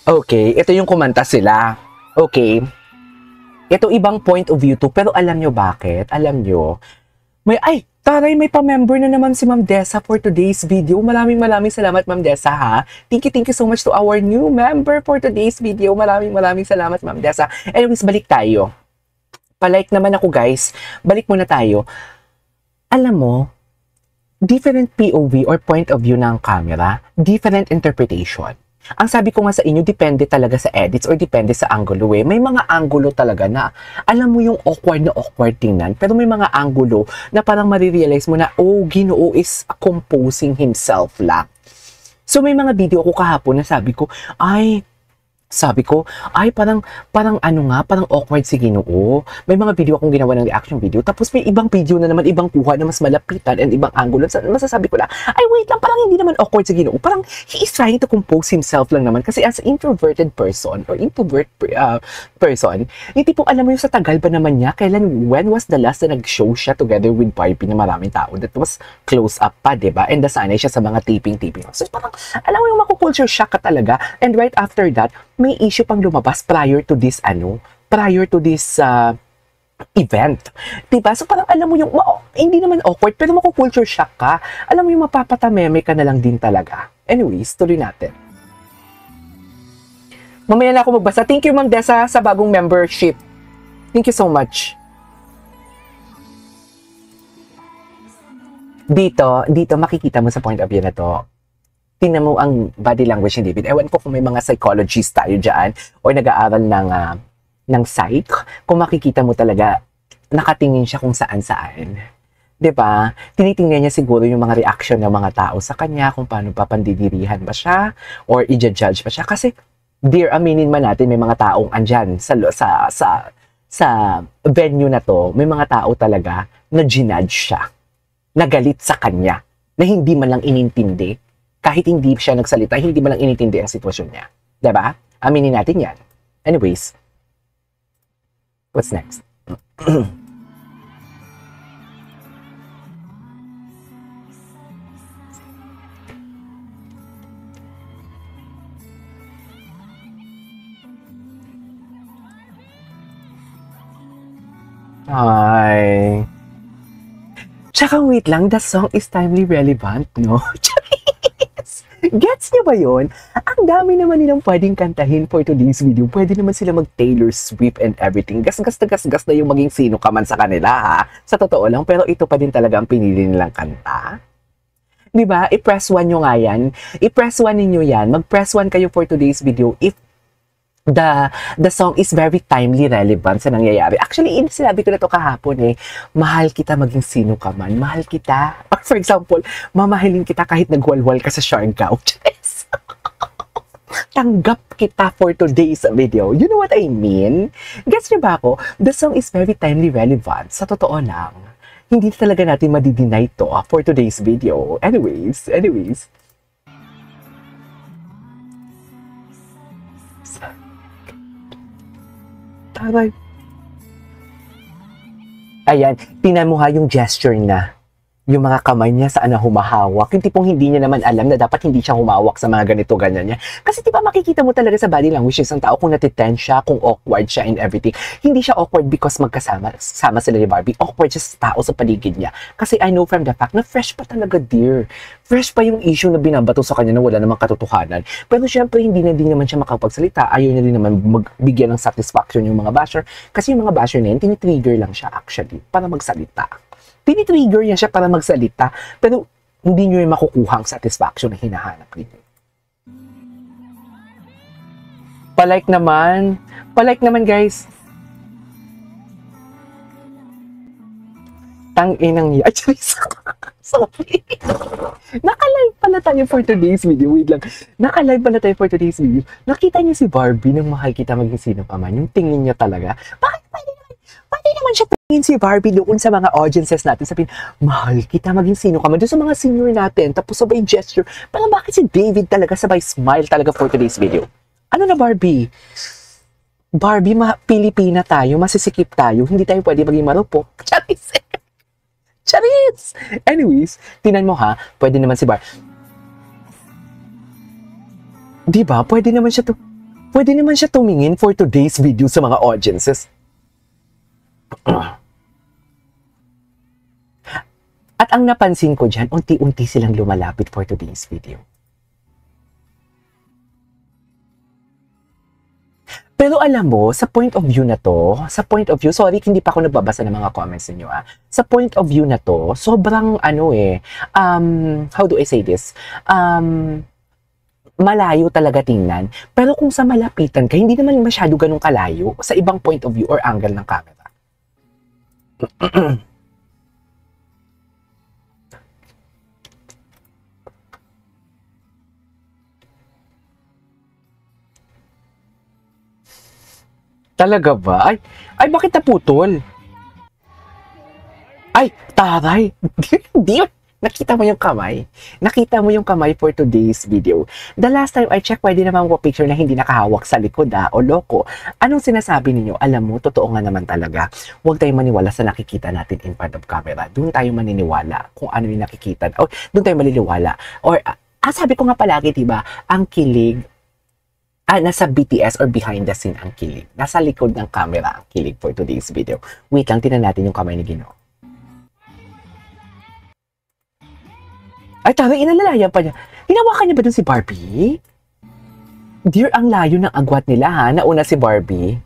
Okay, ito yung kumanta sila. Okay. Ito ibang point of view to, pero alam nyo bakit? Alam nyo, taray, may pa-member na naman si Ma'am Dessa for today's video. Maraming salamat, Ma'am Dessa, ha? Thank you so much to our new member for today's video. Maraming salamat, Ma'am Dessa. Anyways, balik tayo. Palike naman ako, guys. Balik muna tayo. Alam mo, different POV or point of view ng camera, different interpretation. Ang sabi ko nga sa inyo, depende talaga sa edits or depende sa angulo eh. May mga angulo talaga na, alam mo yung awkward tingnan, pero may mga angulo na parang marirealize mo na, oh, Ginoo is composing himself lang. So may mga video ko kahapon na sabi ko, parang awkward si Ginoo. May mga video akong ginawa ng reaction video, tapos may ibang video na naman, ibang kuha na mas malapitan and ibang angulo. Masasabi ko lang, wait lang, parang hindi naman awkward si Ginoo. Parang he is trying to compose himself lang naman. Kasi as an introverted person, or introvert person, yung tipong alam mo yung sa tagal ba naman niya, when was the last na nag-show siya together with Barbie na maraming tao? That was close up pa, diba? And nasanay siya sa mga taping. So parang, alam mo yung makukulture shock ka talaga. And right after that, may issue pang lumabas prior to this event. Diba? So parang alam mo yung, hindi naman awkward, pero makukulture shock ka. Alam mo yung mapapatameme ka na lang din talaga. Anyways, tuloy natin. Mamaya na ako magbasa. Thank you, Ma'am Dessa, sa bagong membership. Thank you so much. Dito makikita mo sa point of view na to, tingnan mo ang body language ni David. Ewan ko kung may mga psychologist tayo dyan or nag-aaral ng psych. Kung makikita mo talaga, nakatingin siya kung saan-saan. Diba? Tinitingnan niya siguro yung mga reaction ng mga tao sa kanya, kung paano papandidirihan ba siya or i-judge ba siya. Kasi, dear, aminin man natin, may mga taong andyan sa venue na to, may mga tao talaga na ginudge siya, nagalit sa kanya, na hindi man lang inintindi. Kahit hindi siya nagsalita, hindi man lang inintindi ang sitwasyon niya. Diba? Aminin natin yan. Anyways, what's next? Ay. Tsaka wait lang, the song is timely relevant, no? Gets niyo ba yun? Ang dami naman nilang pwedeng kantahin for today's video. Pwede naman sila mag-Taylor Swift and everything. Gas na yung maging sino ka man sa kanila, ha? Sa totoo lang, pero ito pa din talaga ang pinili nilang kanta. Diba? I-press 1 nyo nga yan. I-press 1 ninyo yan. Mag-press 1 kayo for today's video if the song is very timely relevant sa nangyayari. Actually, sinabi ko na to kahapon mahal kita maging sino ka man. Mahal kita. Or for example, mamahalin kita kahit nagwalwal ka sa Siargao. Tanggap kita for today's video. You know what I mean? Gets niyo ba ako? The song is very timely relevant. Sa totoo lang, hindi talaga natin madideny to for today's video. Anyways. Taray. Ayan, tingnan mo ha yung gesture niya. Yung mga kamay niya saan na humahawak. Yung tipong hindi niya naman alam na dapat hindi siya humawak sa mga ganito, ganyan niya. Kasi diba makikita mo talaga sa body language ng tao kung natitense siya, kung awkward siya and everything. Hindi siya awkward because sama sila ni Barbie. Awkward siya sa tao sa paligid niya. Kasi I know from the fact na fresh pa talaga, dear. Fresh pa yung issue na binabato sa kanya na wala namang katotohanan. Pero syempre, hindi naman siya makapagsalita. Ayaw niya din naman magbigyan ng satisfaction yung mga basher. Kasi yung mga basher na yun, tinitrigger lang siya actually para magsalita. Tinitrigger niya siya para magsalita, pero hindi niyo yung makukuha ang satisfaction na hinahanap niyo. Palike naman guys. Tang-inang niya. Sorry. Naka-live pala tayo for today's video. Wait lang. Naka-live pala tayo for today's video. Nakita niyo si Barbie nang mahal kita maging sino pa man. Yung tingin niya talaga. Bakit pwede naman siya tingin si Barbie doon sa mga audiences natin? Sabihin, mahal kita maging sino ka man. Doon sa mga senior natin. Tapos sabay gesture. Parang bakit si David talaga sabay smile talaga for today's video? Ano na Barbie? Barbie, Pilipina tayo. Masisikip tayo. Hindi tayo pwede maging marupok. Charis! Anyways, tinan mo ha. Pwede naman si Barbie. Diba? Pwede naman siya to. Pwede naman siya tumingin for today's video sa mga audiences. At ang napansin ko dyan, unti-unti silang lumalapit for today's video. Pero alam mo, sa point of view na to, sorry, hindi pa ako nagbabasa ng mga comments ninyo Sa point of view na to, sobrang how do I say this? Malayo talaga tingnan. Pero kung sa malapitan ka, hindi naman masyado ganun kalayo sa ibang point of view or angle ng camera. Talaga ba? Ay, bakit naputol? Ay, taray! Di, nakita mo yung kamay? Nakita mo yung kamay for today's video. The last time I checked, pwede naman mo picture na hindi nakahawak sa likod o loko. Anong sinasabi ninyo? Alam mo, totoo nga naman talaga. Huwag tayong maniwala sa nakikita natin in front of camera. Doon tayo maniniwala kung ano yung nakikita. O, doon tayo maliliwala. Or, sabi ko nga palagi, diba, ang kilig, nasa BTS or behind the scene ang kilig. Nasa likod ng camera ang kilig for today's video. Wait lang, tinan natin yung kamay ni Ginoo. Ay, taray, inalalayan pa niya. Hinawakan niya ba dun si Barbie? Dear, ang layo ng agwat nila Nauna si Barbie.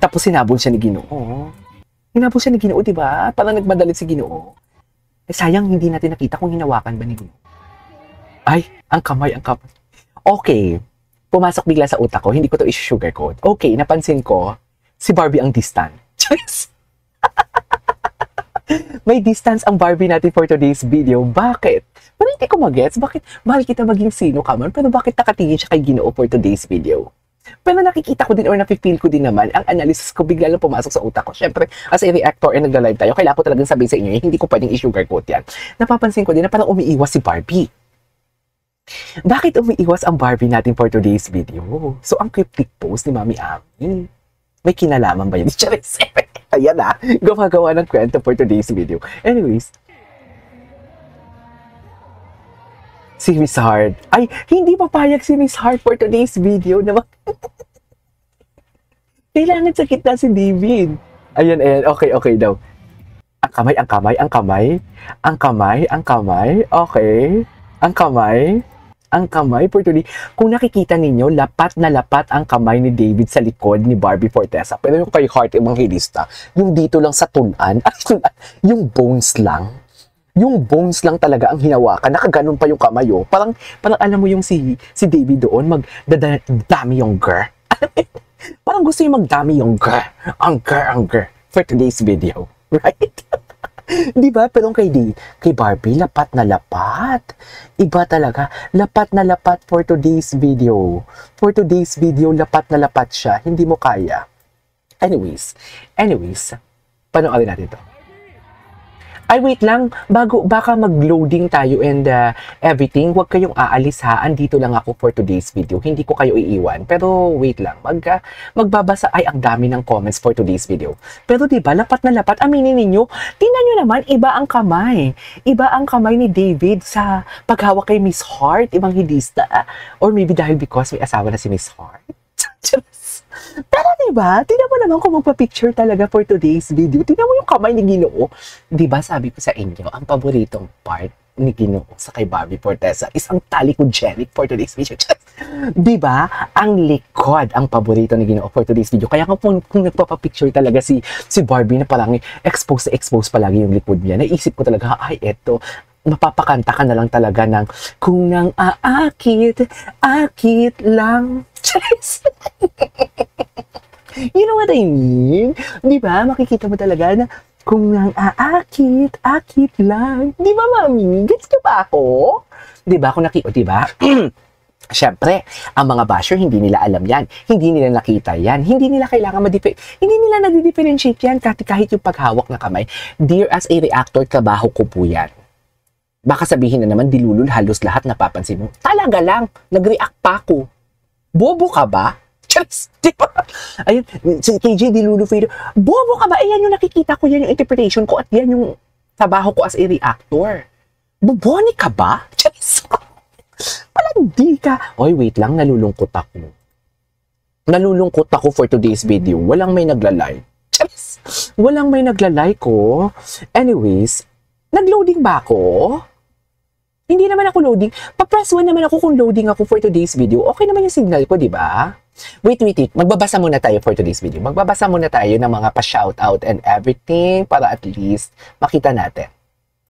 Tapos sinabol siya ni Ginoo. Hinabol siya ni Ginoo, diba? Parang nagmadalit si Ginoo. Sayang, hindi natin nakita kung hinawakan ba ni Ginoo. Ay, ang kamay. Okay, pumasok bigla sa utak ko, hindi ko to i-sugarcoat. Okay, napansin ko, si Barbie ang distant. May distance ang Barbie natin for today's video. Bakit? Pero hindi ko mag-gets. Bakit? Mahal kita maging sino ka man, pero bakit nakatingin siya kay Ginoo for today's video? Pero nakikita ko din or nafe-feel ko din naman, ang analysis ko bigla lang pumasok sa utak ko. Siyempre, as a reactor and nagla-live tayo, kailangan ko talagang sabihin sa inyo, hindi ko pwedeng i-sugarcoat yan. Napapansin ko din na parang umiiwas si Barbie. Bakit umiiwas ang Barbie natin for today's video? So, ang cryptic post ni Mami Ami, may kinalaman ba yun? Charis! Ayan gumagawa ng kwento for today's video. Anyways, si Miss Heart. Ay, hindi papayag si Miss Heart for today's video. Kailangan sa kita si David. Ayan. Okay daw. Ang kamay. Okay. Ang kamay for today. Kung nakikita ninyo, lapat na lapat ang kamay ni David sa likod ni Barbie Fortesa. Pero yung kay Heart Evangelista, yung dito lang sa tulan, yung bones lang talaga ang hinawakan. Nakaganon pa yung kamay, Parang alam mo yung si David doon, magdadami yung girl. Parang gusto yung magdami yung girl. Ang girl. For today's video. Right? Diba? Pero kay Barbie, lapat na lapat. Iba talaga. Lapat na lapat for today's video. For today's video, lapat na lapat siya. Hindi mo kaya. Anyways, panoorin natin ito. Ay, wait lang. Baka mag-loading tayo and everything. Huwag kayong aalis Andito lang ako for today's video. Hindi ko kayo iiwan. Pero wait lang. Magbabasa. Ay, ang dami ng comments for today's video. Pero diba, lapat na lapat. Aminin ninyo. Tingnan nyo naman, iba ang kamay. Iba ang kamay ni David sa paghawak kay Miss Heart, Evangelista. Or maybe dahil because may asawa na si Miss Heart. Pero diba, tingnan mo naman kung magpa-picture talaga for today's video. Tingnan mo yung kamay ni Ginoo. Diba, sabi ko sa inyo, ang paboritong part ni Ginoo sa kay Barbie Fortesa is ang talikogenic for today's video. Diba, ang likod ang paborito ni Ginoo for today's video. Kaya kung nagpapa-picture talaga si Barbie na parang expose palagi yung likod niya, naisip ko talaga, ay, eto, mapapakanta ka na lang talaga ng kung nang akit lang. You know what I mean? Diba? Makikita mo talaga na kung nang akit lang. Diba, Mami? Gets ka ba ako? Diba? Diba? Siyempre, ang mga basher, hindi nila alam yan. Hindi nila nakita yan. Hindi nila kailangan hindi nila nadi-differentiate yan kahit yung paghawak na kamay. Dear, as a reactor, trabaho ko po yan. Baka sabihin na naman, dilulul, halos lahat napapansin mo. Talaga lang, nag-react pa ako. Bobo ka ba? Charis, diba? Ayun, si KJ dilulul, bobo ka ba? Ayan yung nakikita ko, yan yung interpretation ko, at yan yung trabaho ko as a reactor. Buboni ka ba? Charis. pala di ka. Oy, wait lang, nalulungkot ako. Nalulungkot ako for today's video. Walang may nagla-like. Charis! Walang may nagla-like ko. Anyways, nag-loading ba ako? Hindi naman ako loading. Pa-press 1 naman ako kung loading ako for today's video. Okay naman yung signal ko, di ba? Wait. Magbabasa muna tayo for today's video. Magbabasa muna tayo ng mga pa-shoutout and everything para at least makita natin.